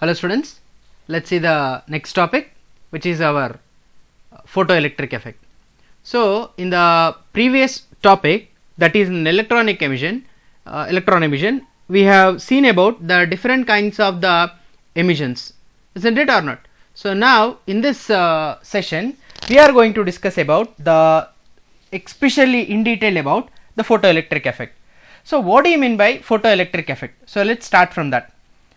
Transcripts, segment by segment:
Hello students, let's see the next topic, which is our photoelectric effect. So in the previous topic, that is in electron emission, we have seen about the different kinds of the emissions, isn't it or not? So now in this session we are going to discuss about the especially in detail about the photoelectric effect. So what do you mean by photoelectric effect? So let's start from that.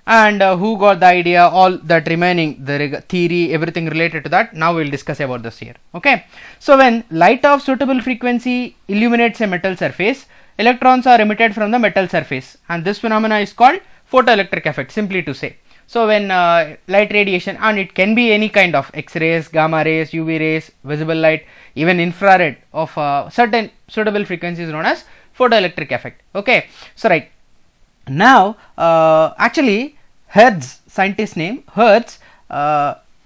And who got the idea, all that remaining, the theory, everything related to that, now we will discuss about this here. Okay, so when light of suitable frequency illuminates a metal surface, electrons are emitted from the metal surface, and this phenomena is called photoelectric effect, simply to say. So when light radiation, and it can be any kind of X-rays, gamma rays, UV rays, visible light, even infrared of certain suitable frequencies known as photoelectric effect. Okay, so right now actually Hertz, scientist name Hertz,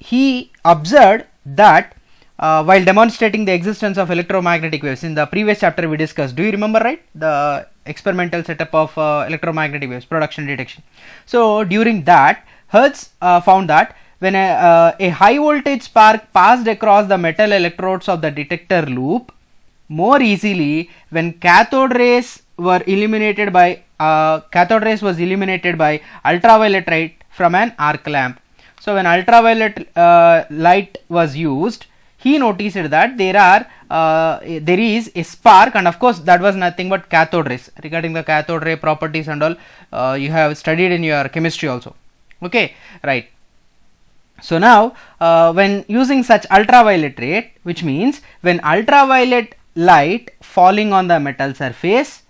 he observed that while demonstrating the existence of electromagnetic waves, in the previous chapter we discussed, do you remember, right, the experimental setup of electromagnetic waves, production, detection. So during that Hertz found that when a high voltage spark passed across the metal electrodes of the detector loop more easily when cathode rays were illuminated by ultraviolet light from an arc lamp. So when ultraviolet light was used, he noticed that there is a spark, and of course that was nothing but cathode rays. Regarding the cathode ray properties and all, you have studied in your chemistry also. Okay, right. So now when using such ultraviolet ray, which means when ultraviolet light falling on the metal surface,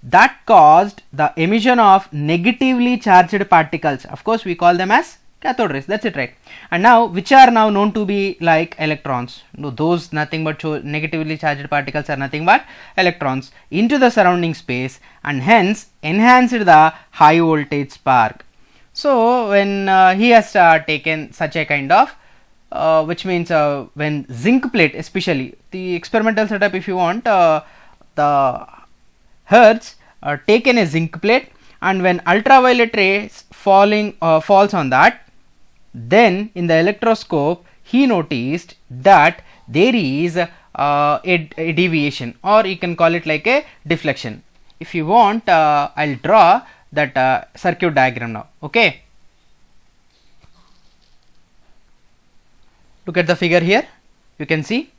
that caused the emission of negatively charged particles. Of course we call them as cathode rays, that's it, right? And now which are now known to be like electrons. No, those nothing but negatively charged particles are nothing but electrons into the surrounding space, and hence enhanced the high voltage spark. So when he has taken such a kind of which means when zinc plate, especially the experimental setup, if you want, the Hertz taken a zinc plate, and when ultraviolet rays falls on that, then in the electroscope he noticed that there is a deviation, or you can call it like a deflection. If you want, I'll draw that circuit diagram now. Okay, look at the figure here, you can see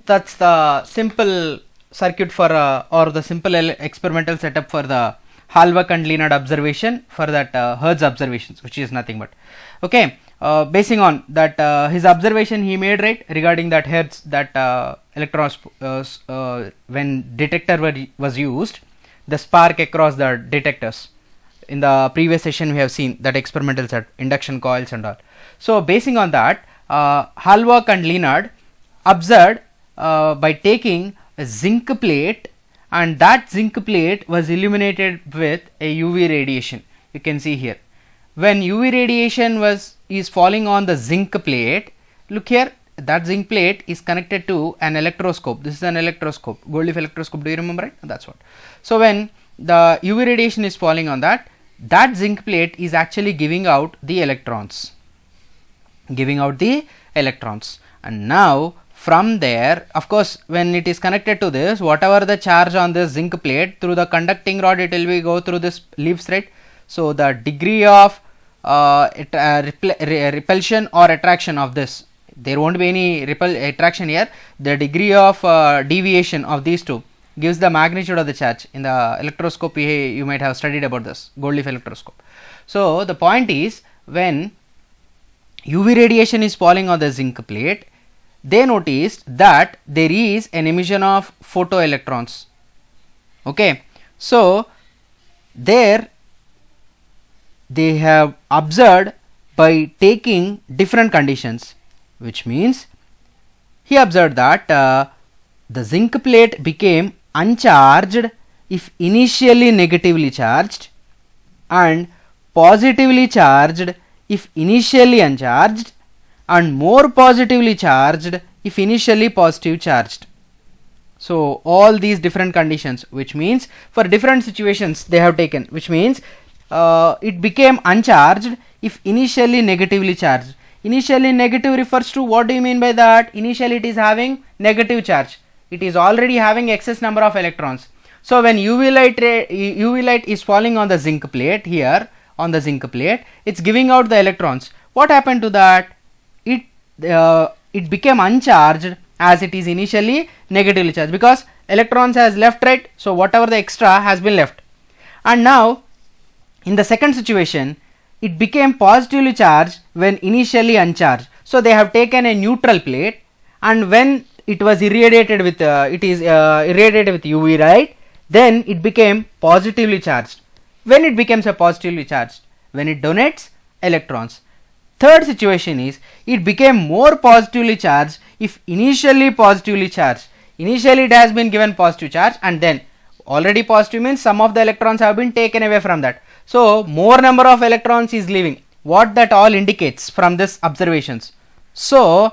that's the simple circuit for or the simple experimental setup for the Halbach and Lenard observation for that Hertz observations, which is nothing but, okay, basing on that his observation he made, right, regarding that Hertz, that electrons when detector was used, the spark across the detectors. In the previous session we have seen that experimental set, induction coils and all. So basing on that, Halbach and Lenard observed by taking a zinc plate, and that zinc plate was illuminated with a UV radiation. You can see here, when UV radiation is falling on the zinc plate, look here, that zinc plate is connected to an electroscope. This is an electroscope, gold leaf electroscope, do you remember, right? That's what. So when the UV radiation is falling on that zinc plate is actually giving out the electrons, and now from there, of course, when it is connected to this, whatever the charge on this zinc plate, through the conducting rod it will be go through this leaves, right? So the degree of repulsion or attraction of this, there won't be any attraction here, the degree of deviation of these two gives the magnitude of the charge. In the electroscope you might have studied about this, gold leaf electroscope. So the point is, when UV radiation is falling on the zinc plate, they noticed that there is an emission of photoelectrons. Okay, so there they have observed by taking different conditions, which means he observed that the zinc plate became uncharged if initially negatively charged, and positively charged if initially uncharged, and more positively charged if initially positive charged. So all these different conditions, which means for different situations they have taken, which means it became uncharged if initially negatively charged. Initially negative refers to, what do you mean by that? Initially it is having negative charge. It is already having excess number of electrons. So when UV light is falling on the zinc plate here, on the zinc plate, it's giving out the electrons. What happened to that? It became uncharged as it is initially negatively charged, because electrons has left, right? So whatever the extra has been left. And now in the second situation, it became positively charged when initially uncharged. So they have taken a neutral plate, and when it was irradiated with irradiated with UV light, then it became positively charged. When it becomes a positively charged? When it donates electrons. Third situation is, it became more positively charged if initially positively charged. Initially it has been given positive charge, and then already positive means some of the electrons have been taken away from that. So more number of electrons is leaving. What that all indicates from this observations? So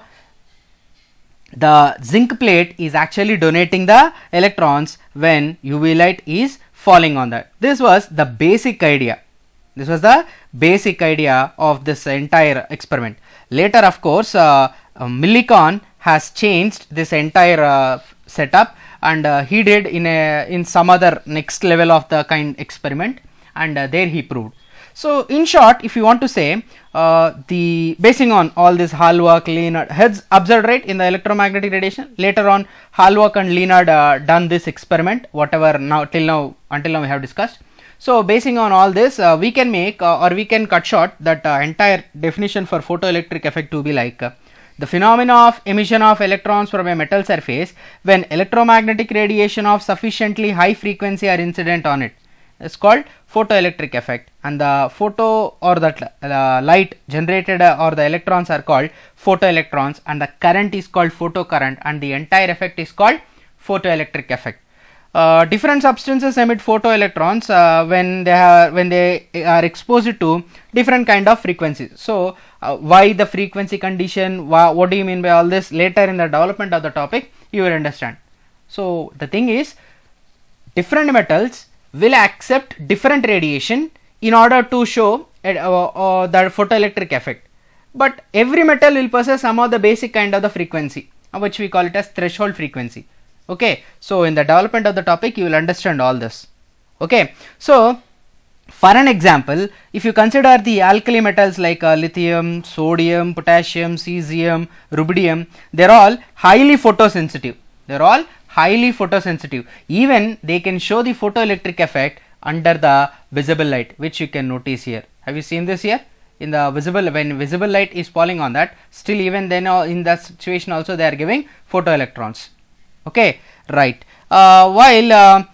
the zinc plate is actually donating the electrons when UV light is falling on that. This was the basic idea. This was the basic idea of this entire experiment. Later, of course, Millikan has changed this entire setup, and he did in some other next level of the kind experiment, and there he proved. So in short, if you want to say, the basing on all this Hallwalk, Lenard has observed, right, in the electromagnetic radiation. Later on, Hallwalk and Lenard done this experiment, whatever now until now we have discussed. So basing on all this, we can make or we can cut short that entire definition for photoelectric effect to be like the phenomena of emission of electrons from a metal surface when electromagnetic radiation of sufficiently high frequency are incident on it. It's called photoelectric effect, and the photo or that light generated or the electrons are called photoelectrons, and the current is called photocurrent, and the entire effect is called photoelectric effect. Different substances emit photoelectrons when they are exposed to different kind of frequencies. So why the frequency condition, what do you mean by all this? Later in the development of the topic you will understand. So the thing is, different metals will accept different radiation in order to show the photoelectric effect, but every metal will possess some of the basic kind of the frequency, which we call it as threshold frequency. Okay, so in the development of the topic you will understand all this. Okay, so for an example, if you consider the alkali metals like lithium, sodium, potassium, cesium, rubidium, they are all highly photosensitive. They are all highly photosensitive. Even they can show the photoelectric effect under the visible light, which you can notice here. Have you seen this here? In the visible, when visible light is falling on that, still even then in that situation also they are giving photoelectrons. Okay, right. While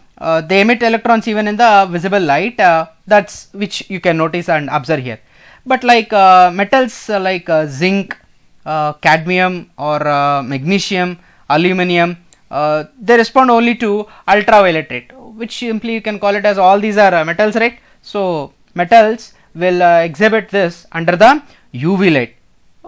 they emit electrons even in the visible light, that's which you can notice and observe here. But like metals like zinc, cadmium or magnesium, aluminum, they respond only to ultraviolet rate, which simply you can call it as all these are metals, right? So metals will exhibit this under the UV light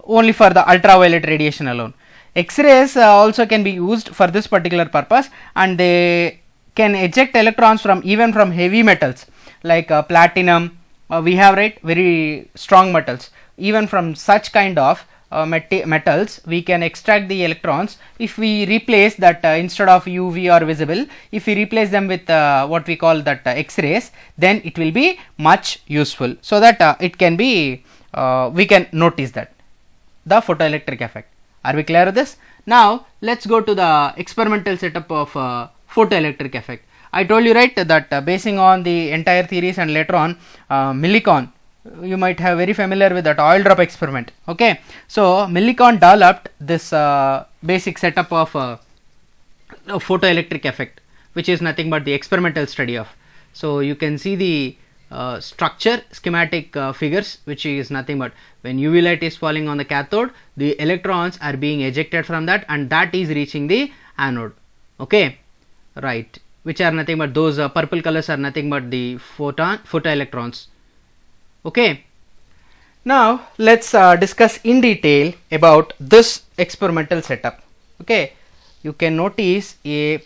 only for the ultraviolet radiation alone. X-rays also can be used for this particular purpose, and they can eject electrons from even from heavy metals like platinum. We have, right, very strong metals. Even from such kind of metals we can extract the electrons if we replace that instead of UV or visible, if we replace them with what we call that X-rays, then it will be much useful, so that it can be we can notice that the photoelectric effect. Are we clear with this? Now let's go to the experimental setup of photoelectric effect. I told you, right, that basing on the entire theories, and later on Millikan, you might have very familiar with that oil drop experiment. Okay, so Millikan developed this basic setup of photoelectric effect, which is nothing but the experimental study of. So you can see the structure schematic figures, which is nothing but when UV light is falling on the cathode, the electrons are being ejected from that, and that is reaching the anode. Okay, right, which are nothing but those purple colors are nothing but the photoelectrons. Okay, now let's discuss in detail about this experimental setup. Okay, you can notice a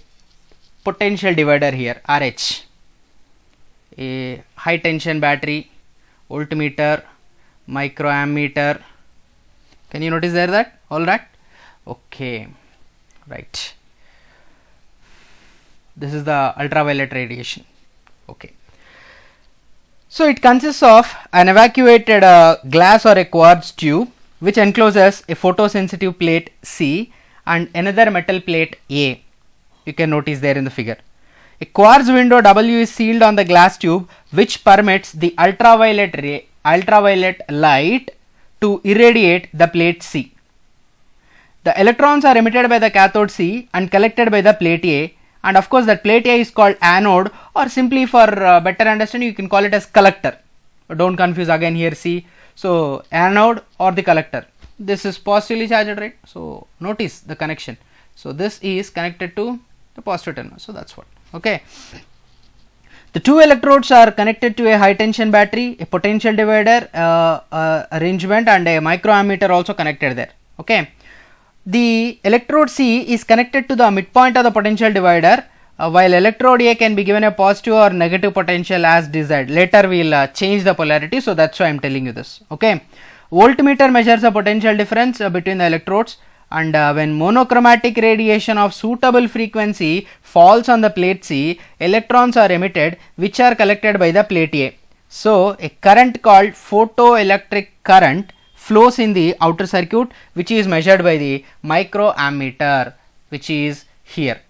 potential divider here, RH, a high tension battery, voltmeter, microammeter. Can you notice there that all that? Okay, right. This is the ultraviolet radiation. Okay. So it consists of an evacuated glass or a quartz tube which encloses a photosensitive plate C and another metal plate A. You can notice there in the figure. A quartz window W is sealed on the glass tube which permits the ultraviolet light to irradiate the plate C. The electrons are emitted by the cathode C and collected by the plate A, and of course that plate A is called anode, or simply for better understanding you can call it as collector. Don't confuse again here C. So anode or the collector. This is positively charged, right? So notice the connection. So this is connected to the positive terminal. So that's what. Okay. The two electrodes are connected to a high tension battery, a potential divider arrangement, and a microammeter also connected there. Okay. The electrode C is connected to the midpoint of the potential divider, while electrode A can be given a positive or negative potential as desired. Later we will change the polarity, so that's why I am telling you this. Okay. Voltmeter measures the potential difference between the electrodes, and when monochromatic radiation of suitable frequency falls on the plate C, electrons are emitted which are collected by the plate A. So a current called photoelectric current flows in the outer circuit, which is measured by the microammeter, which is here.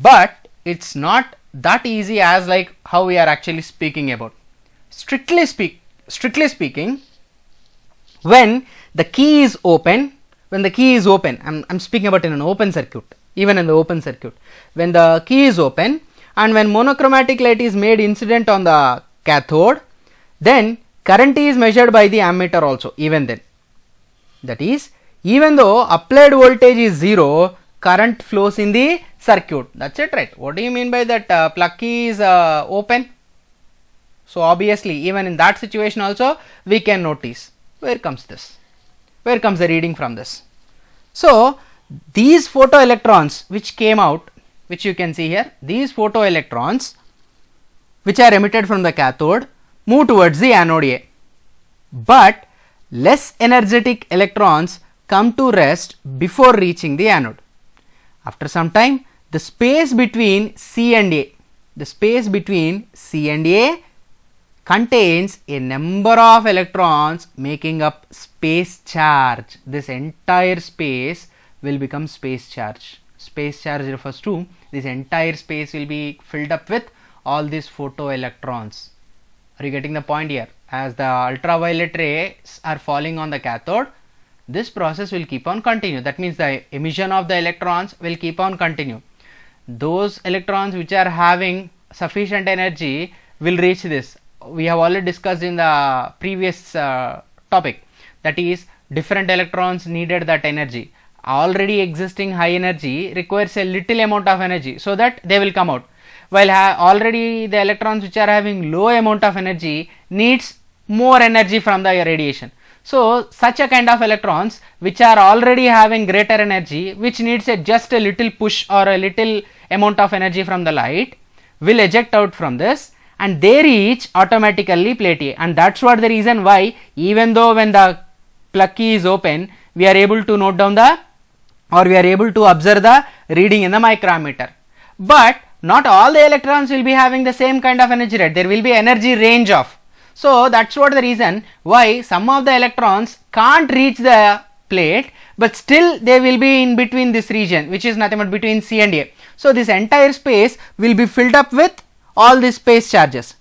But it's not that easy as like how we are actually speaking about. Strictly speaking, when the key is open, I'm speaking about in an open circuit, even in the open circuit, when the key is open and when monochromatic light is made incident on the cathode, then current is measured by the ammeter also, even then. That is, even though applied voltage is 0, current flows in the circuit. That's it, right? What do you mean by that? Plug key is open. So obviously, even in that situation also, we can notice. Where comes this? Where comes the reading from this? So these photoelectrons which came out, which you can see here, these photoelectrons which are emitted from the cathode move towards the anode A, but less energetic electrons come to rest before reaching the anode. After some time, the space between C and A contains a number of electrons making up space charge. This entire space will become space charge. Space charge refers to this entire space will be filled up with all these photoelectrons. Are you getting the point here? As the ultraviolet rays are falling on the cathode, this process will keep on continue. That means the emission of the electrons will keep on continue. Those electrons which are having sufficient energy will reach this. We have already discussed in the previous topic, that is different electrons needed that energy. Already existing high energy requires a little amount of energy so that they will come out, while already the electrons which are having low amount of energy needs more energy from the radiation. So such a kind of electrons which are already having greater energy, which needs just a little push or a little amount of energy from the light, will eject out from this and they reach automatically plate A. And that's what the reason why, even though when the plug key is open, we are able to note down the, or we are able to observe the reading in the microammeter. But not all the electrons will be having the same kind of energy, right? There will be energy range of. So that's what the reason why some of the electrons can't reach the plate, but still they will be in between this region, which is nothing but between C and A. So this entire space will be filled up with all these space charges.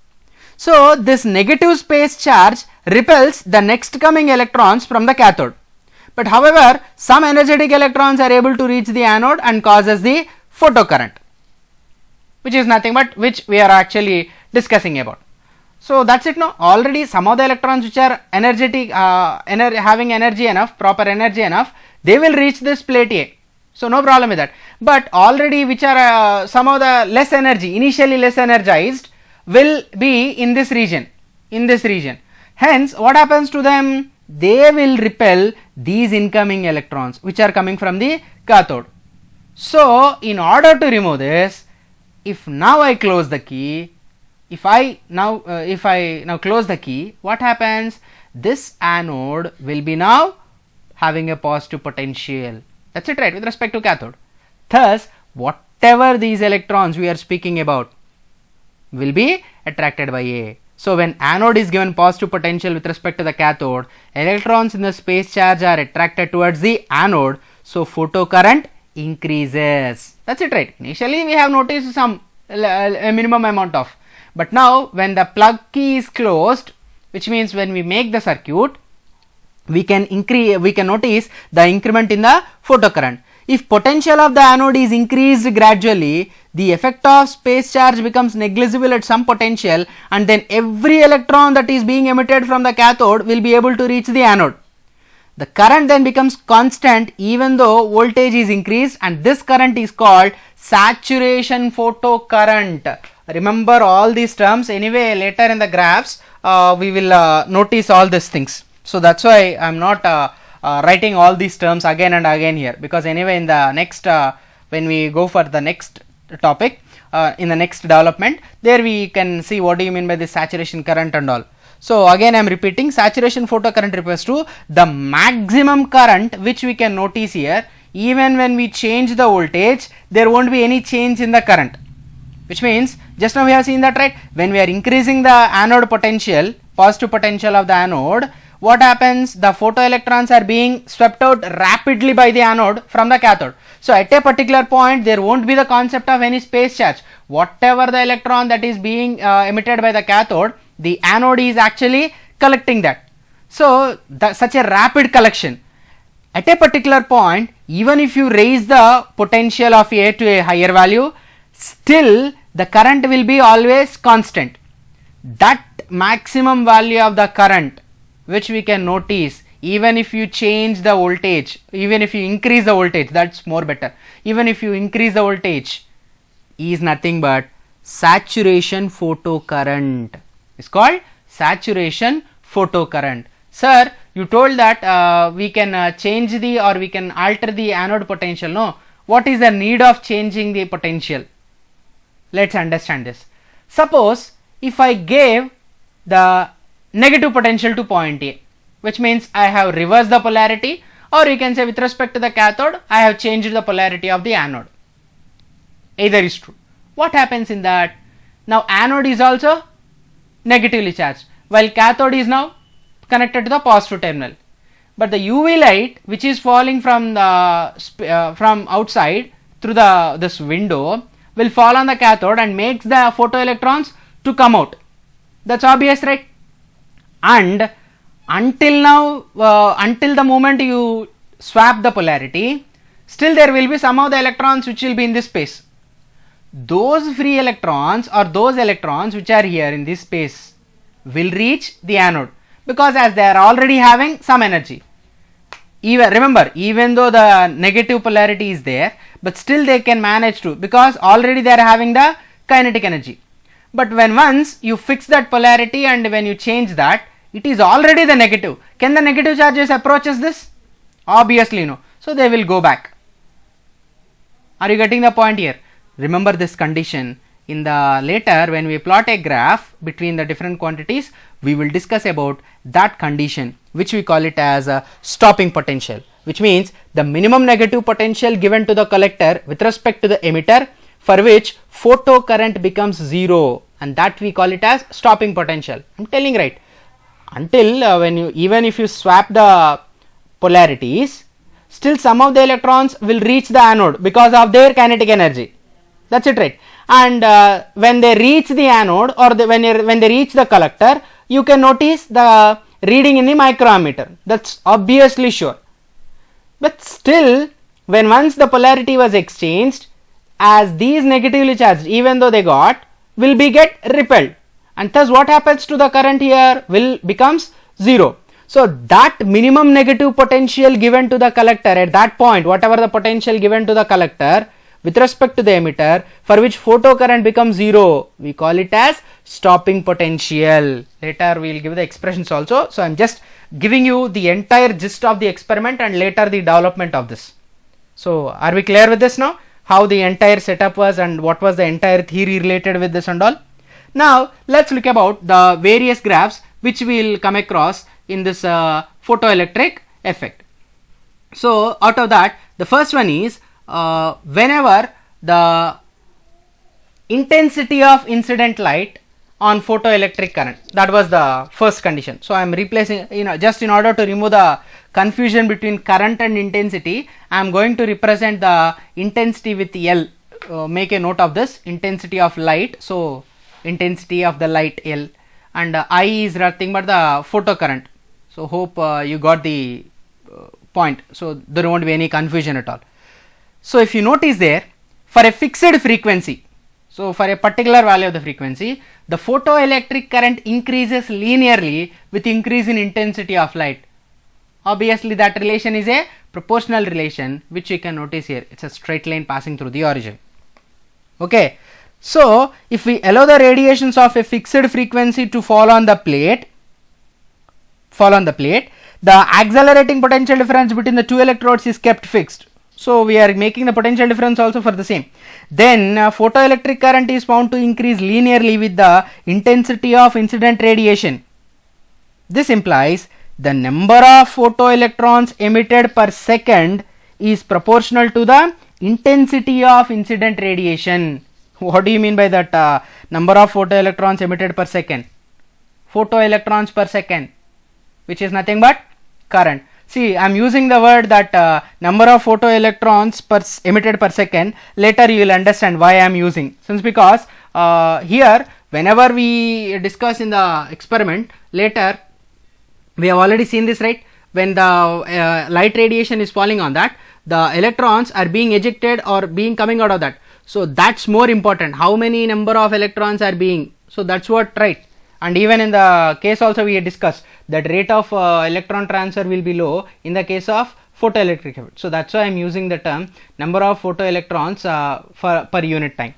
So this negative space charge repels the next coming electrons from the cathode. But however, some energetic electrons are able to reach the anode and causes the photocurrent, which is nothing but which we are actually discussing about. So that's it now. Already some of the electrons which are energetic, having energy enough, proper energy enough, they will reach this plate A. So no problem with that. But already which are some of the less energy, initially less energized, will be in this region. Hence, what happens to them? They will repel these incoming electrons which are coming from the cathode. So in order to remove this, if now I close the key, if I now close the key, what happens? this anode will be now having a positive potential. That's it, right, with respect to cathode. Thus, whatever these electrons we are speaking about will be attracted by A. So, when anode is given positive potential with respect to the cathode, electrons in the space charge are attracted towards the anode. So, photocurrent increases. That's it, right. Initially, we have noticed some a minimum amount of, but now when the plug key is closed, which means when we make the circuit, we can notice the increment in the photocurrent. If potential of the anode is increased gradually, the effect of space charge becomes negligible at some potential, and then every electron that is being emitted from the cathode will be able to reach the anode. The current then becomes constant even though voltage is increased, and this current is called saturation photocurrent. Remember all these terms. Anyway, later in the graphs we will notice all these things. So that's why I am not writing all these terms again and again here, because anyway in the next when we go for the next topic in the next development, there we can see what do you mean by this saturation current and all. So again I am repeating, saturation photocurrent refers to the maximum current which we can notice here. Even when we change the voltage, there won't be any change in the current, which means just now we have seen that, right? When we are increasing the anode potential, positive potential of the anode, what happens? The photoelectrons are being swept out rapidly by the anode from the cathode. So at a particular point, there won't be the concept of any space charge. Whatever the electron that is being emitted by the cathode, the anode is actually collecting that. So such a rapid collection. At a particular point, even if you raise the potential of A to a higher value, still the current will be always constant. That maximum value of the current which we can notice, even if you change the voltage, even if you increase the voltage, that's more better. Even if you increase the voltage, is nothing but saturation photocurrent. It's called saturation photocurrent. Sir, you told that we can change the or we can alter the anode potential. No, what is the need of changing the potential? Let's understand this. Suppose if I gave the negative potential to point A, which means I have reversed the polarity, or you can say with respect to the cathode, I have changed the polarity of the anode. Either is true. What happens in that? Now anode is also negatively charged, while cathode is now connected to the positive terminal. But the UV light which is falling from the from outside through this window will fall on the cathode and makes the photoelectrons to come out. That's obvious, right? And until now, until the moment you swap the polarity, still there will be some of the electrons which will be in this space. Those free electrons or those electrons which are here in this space will reach the anode, because as they are already having some energy. Remember, even though the negative polarity is there, but still they can manage to, because already they are having the kinetic energy. But when once you fix that polarity and when you change that, it is already the negative. Can the negative charges approaches this? Obviously no. So they will go back. Are you getting the point here? Remember this condition. In the later when we plot a graph between the different quantities, we will discuss about that condition, which we call it as a stopping potential, which means the minimum negative potential given to the collector with respect to the emitter, for which photocurrent becomes zero, and that we call it as stopping potential. I'm telling right. Until when you, even if you swap the polarities, still some of the electrons will reach the anode because of their kinetic energy. That's it, right? And when they reach the anode or when they reach the collector, you can notice the reading in the microammeter. That's obviously sure. But still, when once the polarity was exchanged, as these negatively charged, even though they got, will be get repelled, and thus what happens to the current here will becomes zero. So that minimum negative potential given to the collector at that point, whatever the potential given to the collector with respect to the emitter, for which photocurrent becomes zero, we call it as stopping potential. Later we will give the expressions also. So I am just giving you the entire gist of the experiment and later the development of this. So are we clear with this now? How the entire setup was and what was the entire theory related with this and all. Now let's look about the various graphs which we will come across in this photoelectric effect. So out of that, the first one is whenever the intensity of incident light on photoelectric current, that was the first condition. So I am replacing, just in order to remove the confusion between current and intensity, I am going to represent the intensity with L. Make a note of this, intensity of light. So intensity of the light L, and I is nothing but the photocurrent. So hope you got the point. So there won't be any confusion at all. So if you notice there, for a fixed frequency, so for a particular value of the frequency, the photoelectric current increases linearly with increase in intensity of light. Obviously that relation is a proportional relation, which you can notice here. It's a straight line passing through the origin. Okay, so if we allow the radiations of a fixed frequency to fall on the plate, the accelerating potential difference between the two electrodes is kept fixed. So we are making the potential difference also for the same. Then photoelectric current is found to increase linearly with the intensity of incident radiation. This implies the number of photoelectrons emitted per second is proportional to the intensity of incident radiation. What do you mean by that? Number of photoelectrons emitted per second? Photoelectrons per second, which is nothing but current. See, I am using the word that number of photoelectrons emitted per second. Later you will understand why I am using. Since because here whenever we discuss in the experiment, later we have already seen this, right? When the light radiation is falling on that, the electrons are being ejected or being coming out of that. So that's more important. How many number of electrons are being, so that's what, right? And even in the case also we discussed that rate of electron transfer will be low in the case of photoelectric effect. So that's why I am using the term number of photoelectrons per unit time.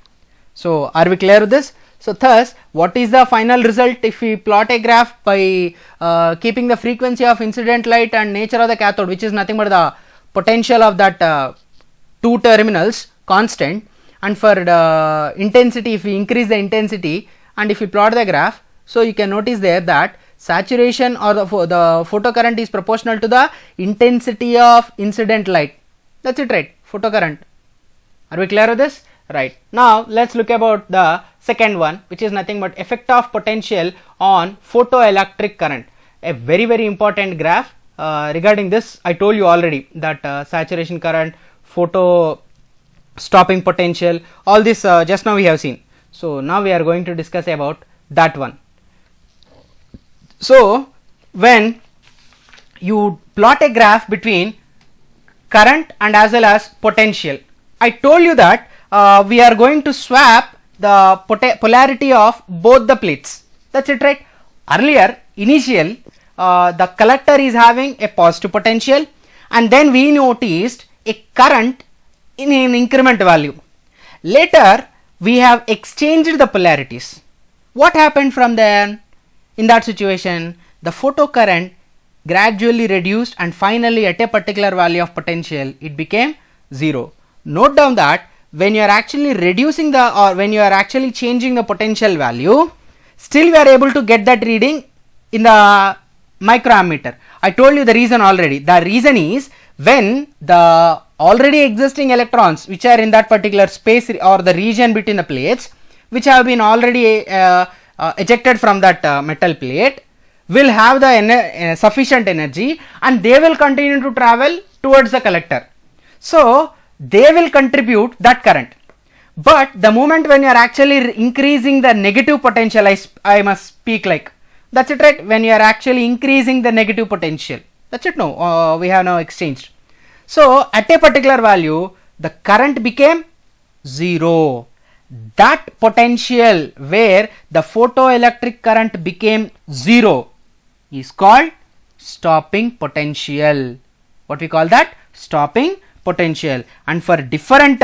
So are we clear with this? So thus, what is the final result if we plot a graph by keeping the frequency of incident light and nature of the cathode, which is nothing but the potential of that two terminals constant, and for the intensity, if we increase the intensity and if we plot the graph, so you can notice there that saturation or the photocurrent is proportional to the intensity of incident light. That's it, right? Photocurrent. Are we clear with this? Right. Now let's look about the second one, which is nothing but effect of potential on photoelectric current. A very important graph. Regarding this, I told you already that saturation current, photo stopping potential, all this just now we have seen. So now we are going to discuss about that one. So when you plot a graph between current and as well as potential, I told you that we are going to swap the polarity of both the plates. That's it, right? Earlier, initial, the collector is having a positive potential, and then we noticed a current in an increment value. Later, we have exchanged the polarities. What happened from there? In that situation, the photocurrent gradually reduced and finally at a particular value of potential, it became 0. Note down that when you are actually reducing the, or when you are actually changing the potential value, still we are able to get that reading in the microammeter. I told you the reason already. The reason is when the already existing electrons which are in that particular space or the region between the plates, which have been already ejected from that metal plate, will have the sufficient energy and they will continue to travel towards the collector. So they will contribute that current. But the moment when you are actually increasing the negative potential, I must speak like, that's it, right? When you are actually increasing the negative potential, that's it. No, we have now exchanged. So at a particular value, the current became 0. That potential where the photoelectric current became 0 is called stopping potential. What we call that? Stopping potential. And for different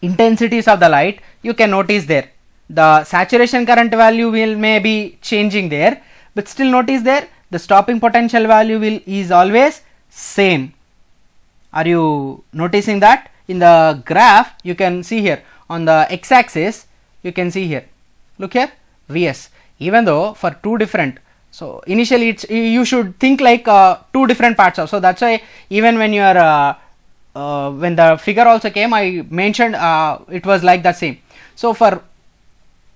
intensities of the light, you can notice there the saturation current value may be changing there, but still notice there the stopping potential value is always same. Are you noticing that? In the graph you can see here on the x-axis, you can see here, look here, Vs, even though for two different, So initially it's, you should think like two different parts of, so that's why even when you are when the figure also came, I mentioned it was like the same. So for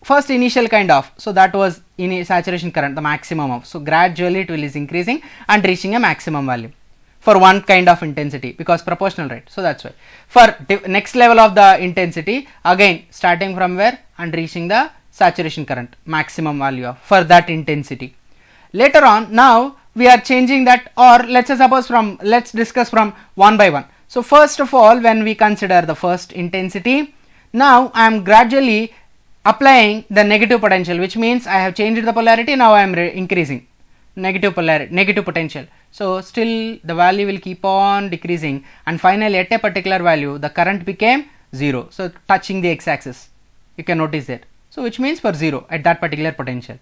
first initial kind of, so that was in a saturation current, the maximum of, so gradually it will is increasing and reaching a maximum value for one kind of intensity because proportional, right? So that's why for next level of the intensity, again starting from where and reaching the saturation current maximum value of for that intensity. Later on, now we are changing that, or let's say suppose from, let's discuss from one by one. So first of all, when we consider the first intensity, now I am gradually applying the negative potential, which means I have changed the polarity, now I am increasing negative polarity, negative potential. So still the value will keep on decreasing, and finally at a particular value the current became 0, so touching the x-axis, you can notice that. So which means for 0 at that particular potential.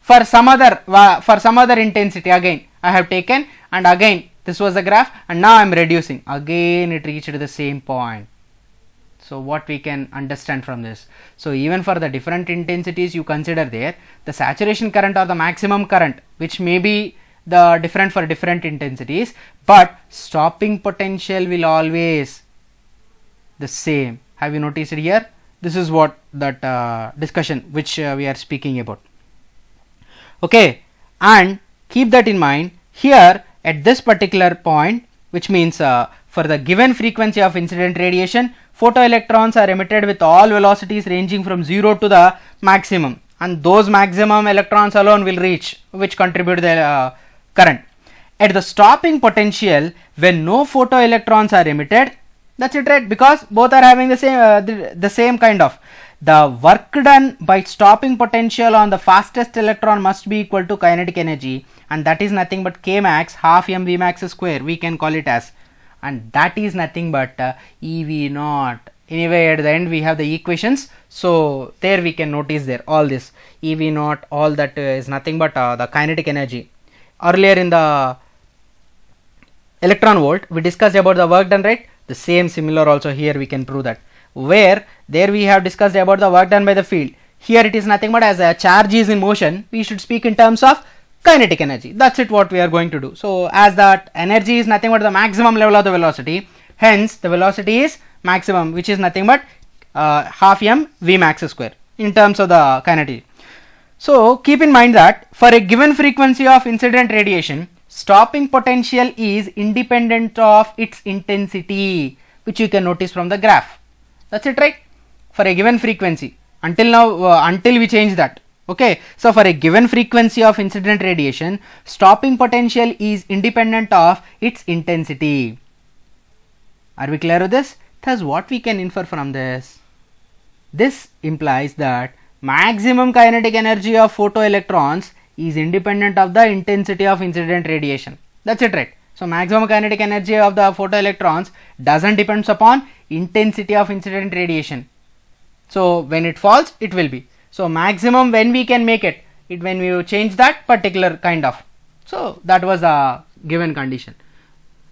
For some other intensity, again I have taken, and again this was the graph, and now I am reducing, again it reached the same point. So what we can understand from this, so even for the different intensities you consider there, the saturation current or the maximum current, which may be the different for different intensities, but stopping potential will always the same. Have you noticed it here? This is what that discussion which we are speaking about. Okay, and keep that in mind here at this particular point, which means for the given frequency of incident radiation, photoelectrons are emitted with all velocities ranging from 0 to the maximum, and those maximum electrons alone will reach, which contribute the current. At the stopping potential, when no photoelectrons are emitted, that's it, right? Because both are having the same kind of, the work done by stopping potential on the fastest electron must be equal to kinetic energy, and that is nothing but k max half m v max square, we can call it as, and that is nothing but EV naught. Anyway, at the end we have the equations, so there we can notice there all this EV naught, all that is nothing but the kinetic energy. Earlier in the electron volt we discussed about the work done, right? The same similar also here we can prove that, where there we have discussed about the work done by the field. Here it is nothing but as a charge is in motion, we should speak in terms of kinetic energy. That's it what we are going to do. So as that energy is nothing but the maximum level of the velocity, hence the velocity is maximum, which is nothing but half m v max square in terms of the kinetic. So keep in mind that for a given frequency of incident radiation, stopping potential is independent of its intensity, which you can notice from the graph. That's it, right? For a given frequency, until now until we change that. Okay, so for a given frequency of incident radiation, stopping potential is independent of its intensity. Are we clear with this? Thus what we can infer from this? This implies that maximum kinetic energy of photoelectrons is independent of the intensity of incident radiation. That's it, right? So maximum kinetic energy of the photoelectrons doesn't depend upon intensity of incident radiation. So when it falls, it will be. So maximum when we can make it when we change that particular kind of. So that was the given condition.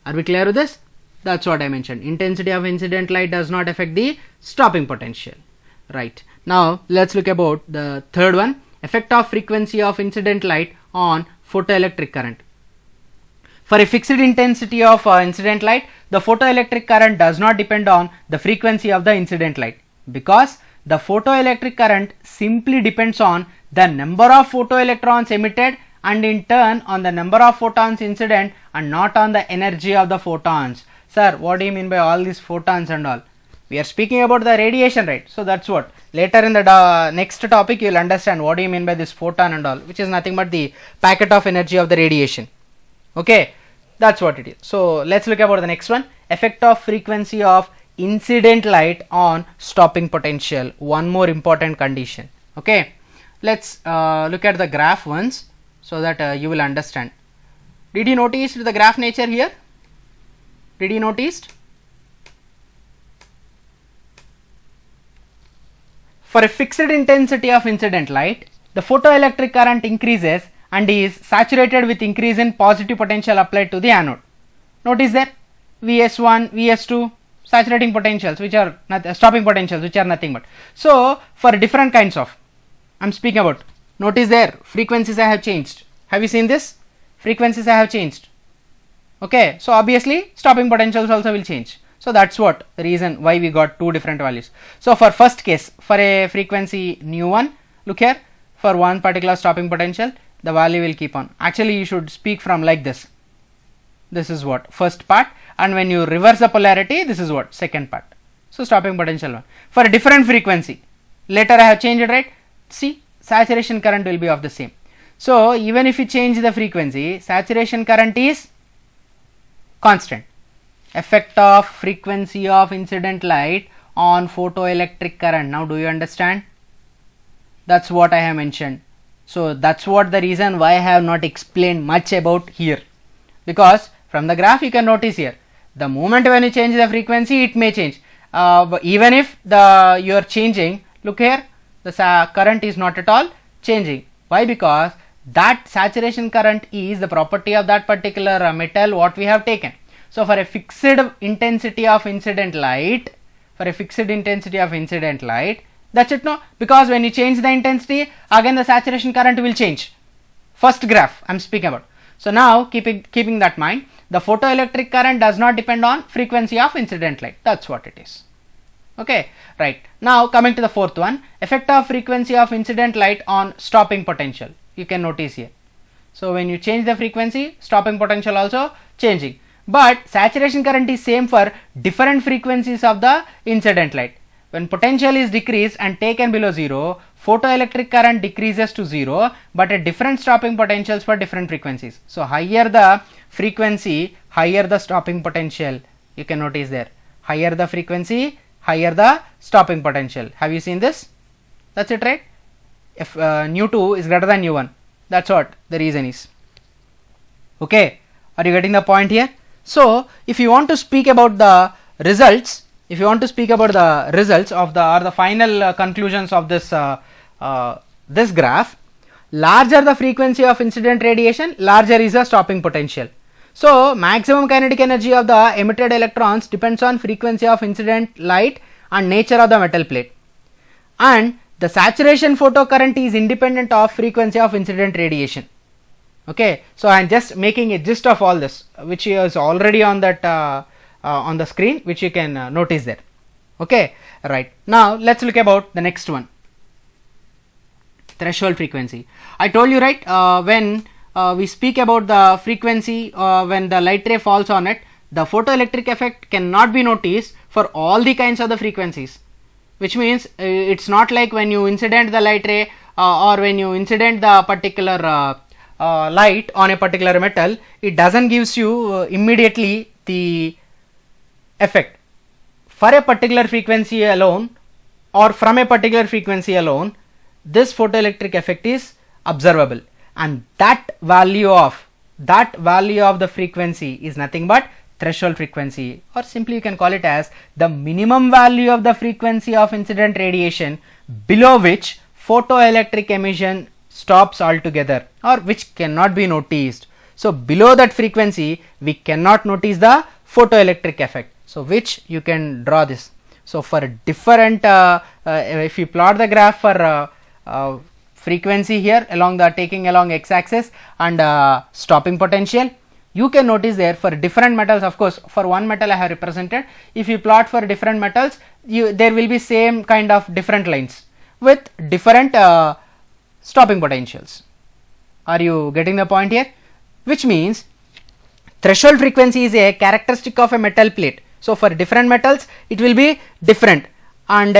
Are we clear with this? That's what I mentioned. Intensity of incident light does not affect the stopping potential. Right. Now let's look about the third one, effect of frequency of incident light on photoelectric current. For a fixed intensity of incident light, the photoelectric current does not depend on the frequency of the incident light, because the photoelectric current simply depends on the number of photoelectrons emitted and in turn on the number of photons incident and not on the energy of the photons. Sir, what do you mean by all these photons and all? We are speaking about the radiation, right? So that's what. Later in the next topic you will understand what do you mean by this photon and all, which is nothing but the packet of energy of the radiation. Okay, that's what it is. So let's look about the next one, effect of frequency of incident light on stopping potential. One more important condition. Okay, let's look at the graph once so that you will understand. Did you notice the graph nature here? Did you notice? For a fixed intensity of incident light, the photoelectric current increases and is saturated with increase in positive potential applied to the anode. Notice there Vs1, Vs2, saturating potentials, which are stopping potentials, which are nothing but. So for different kinds of, I'm speaking about, notice there frequencies I have changed. Have you seen this? Frequencies have changed. Okay, so obviously stopping potentials also will change. So that's what the reason why we got two different values. So for first case, for a frequency nu1, look here, for one particular stopping potential, the value will keep on. Actually, you should speak from like this. This is what first part, and when you reverse the polarity, this is what second part. So stopping potential 1 for a different frequency. Later I have changed it, right? See, saturation current will be of the same. So even if you change the frequency, saturation current is constant. Effect of frequency of incident light on photoelectric current. Now do you understand? That's what I have mentioned. So that's what the reason why I have not explained much about here, because from the graph you can notice here, the moment when you change the frequency, it may change. But even if you are changing, look here, the current is not at all changing. Why? Because that saturation current is the property of that particular metal what we have taken. So for a fixed intensity of incident light, that's it, no? Because when you change the intensity, again the saturation current will change. First graph I am speaking about. So now keeping that mind, the photoelectric current does not depend on frequency of incident light. That's what it is. Okay, right. Now coming to the fourth one, effect of frequency of incident light on stopping potential. You can notice here. So when you change the frequency, stopping potential also changing. But saturation current is same for different frequencies of the incident light. When potential is decreased and taken below 0, photoelectric current decreases to 0, but at different stopping potentials for different frequencies. So higher the frequency, higher the stopping potential. You can notice there. Higher the frequency, higher the stopping potential. Have you seen this? That's it, right? If nu2 is greater than nu1, that's what the reason is. Okay, are you getting the point here? So if you want to speak about the results, of the final conclusions of this this graph, larger the frequency of incident radiation, larger is the stopping potential. So maximum kinetic energy of the emitted electrons depends on frequency of incident light and nature of the metal plate, and the saturation photocurrent is independent of frequency of incident radiation. Okay, so I am just making a gist of all this, which is already on that on the screen, which you can notice there. Okay, right. Now let's look about the next one, threshold frequency. I told you, right, when we speak about the frequency when the light ray falls on it, the photoelectric effect cannot be noticed for all the kinds of the frequencies, which means it's not like when you incident the light ray or when you incident the particular light on a particular metal, it doesn't gives you immediately the effect. For a particular frequency alone or from a particular frequency alone, this photoelectric effect is observable, and that value of the frequency is nothing but threshold frequency, or simply you can call it as the minimum value of the frequency of incident radiation below which photoelectric emission stops altogether, or which cannot be noticed. So below that frequency we cannot notice the photoelectric effect. So which you can draw this. So for different if you plot the graph for frequency here along the taking along x-axis and stopping potential, you can notice there for different metals. Of course, for one metal I have represented. If you plot for different metals, there will be same kind of different lines with different stopping potentials. Are you getting the point here? Which means threshold frequency is a characteristic of a metal plate. So for different metals it will be different, and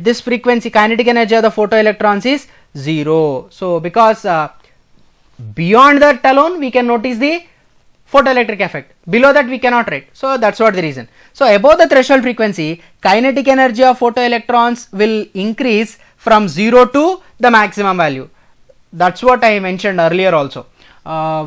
this frequency, kinetic energy of the photoelectrons is 0. So because beyond that alone we can notice the photoelectric effect, below that we cannot write. So that's what the reason. So above the threshold frequency, kinetic energy of photoelectrons will increase from 0 to the maximum value. That's what I mentioned earlier also,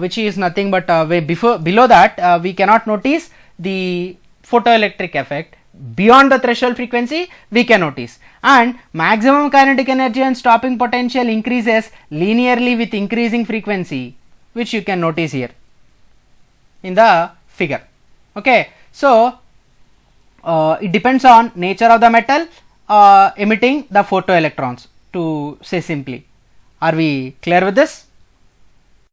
which is nothing but below that we cannot notice the photoelectric effect. Beyond the threshold frequency we can notice, and maximum kinetic energy and stopping potential increases linearly with increasing frequency, which you can notice here in the figure. Okay, so it depends on nature of the metal emitting the photoelectrons, to say simply. Are we clear with this?